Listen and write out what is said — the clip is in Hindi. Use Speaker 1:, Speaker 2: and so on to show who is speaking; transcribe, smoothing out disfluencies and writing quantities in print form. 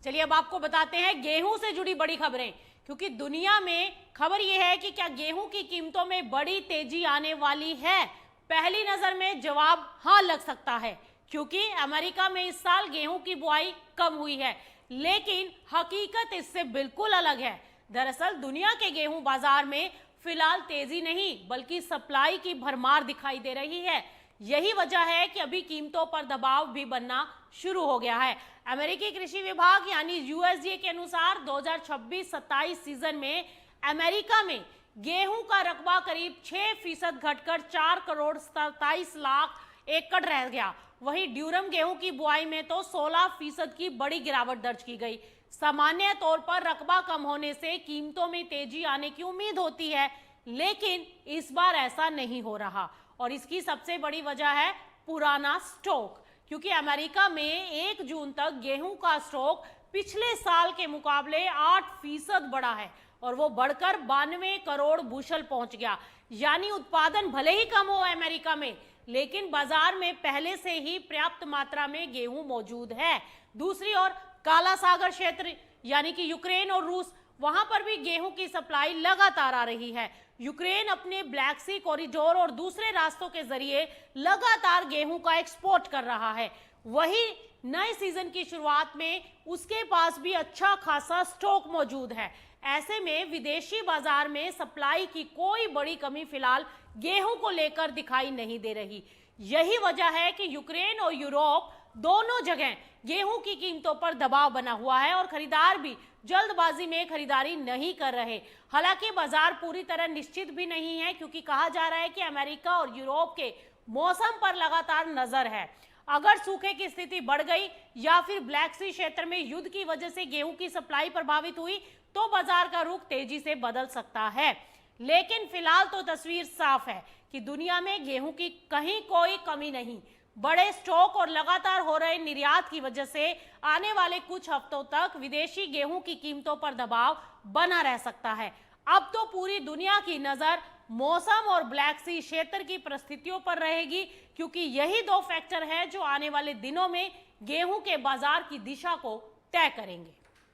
Speaker 1: चलिए अब आपको बताते हैं गेहूं से जुड़ी बड़ी खबरें, क्योंकि दुनिया में खबर यह है कि क्या गेहूं की कीमतों में बड़ी तेजी आने वाली है। पहली नजर में जवाब हाँ लग सकता है, क्योंकि अमेरिका में इस साल गेहूं की बुआई कम हुई है, लेकिन हकीकत इससे बिल्कुल अलग है। दरअसल दुनिया के गेहूं बाजार में फिलहाल तेजी नहीं बल्कि सप्लाई की भरमार दिखाई दे रही है। यही वजह है कि अभी कीमतों पर दबाव भी बनना शुरू हो गया है। अमेरिकी कृषि विभाग यानी यूएसडीए के अनुसार 2026-27 सीजन में अमेरिका में गेहूं का रकबा करीब 6% घटकर 4 करोड़ 27 लाख एकड़ रह गया। वहीं ड्यूरम गेहूं की बुआई में तो 16% की बड़ी गिरावट दर्ज की गई। सामान्य तौर पर रकबा कम होने से कीमतों में तेजी आने की उम्मीद होती है, लेकिन इस बार ऐसा नहीं हो रहा और इसकी सबसे बड़ी वजह है पुराना स्टॉक, क्योंकि अमेरिका में 1 जून तक गेहूं का स्टॉक पिछले साल के मुकाबले 8% बढ़ा है और वो बढ़कर 92 करोड़ बुशल पहुंच गया। यानी उत्पादन भले ही कम हो अमेरिका में, लेकिन बाजार में पहले से ही पर्याप्त मात्रा में गेहूं मौजूद है। दूसरी ओर काला सागर क्षेत्र यानी कि यूक्रेन और रूस, वहां पर भी गेहूं की सप्लाई लगातार आ रही है। यूक्रेन अपने ब्लैक सी कॉरिडोर और दूसरे रास्तों के जरिए लगातार गेहूं का एक्सपोर्ट कर रहा है। वही नए सीजन की शुरुआत में उसके पास भी अच्छा खासा स्टॉक मौजूद है। ऐसे में विदेशी बाजार में सप्लाई की कोई बड़ी कमी फिलहाल गेहूं को लेकर दिखाई नहीं दे रही। यही वजह है कि यूक्रेन और यूरोप दोनों जगह गेहूं की कीमतों पर दबाव बना हुआ है और खरीदार भी जल्दबाजी में खरीदारी नहीं कर रहे। हालांकि बाजार पूरी तरह निश्चित भी नहीं है, क्योंकि कहा जा रहा है कि अमेरिका और यूरोप के मौसम पर लगातार नजर है। अगर सूखे की स्थिति बढ़ गई या फिर ब्लैक सी क्षेत्र में युद्ध की वजह से गेहूं की सप्लाई प्रभावित हुई तो बाजार का रुख तेजी से बदल सकता है। लेकिन फिलहाल तो तस्वीर साफ है कि दुनिया में गेहूं की कहीं कोई कमी नहीं। बड़े स्टॉक और लगातार हो रहे निर्यात की वजह से आने वाले कुछ हफ्तों तक विदेशी गेहूं की कीमतों पर दबाव बना रह सकता है। अब तो पूरी दुनिया की नजर मौसम और ब्लैक सी क्षेत्र की परिस्थितियों पर रहेगी, क्योंकि यही 2 फैक्टर है जो आने वाले दिनों में गेहूं के बाजार की दिशा को तय करेंगे।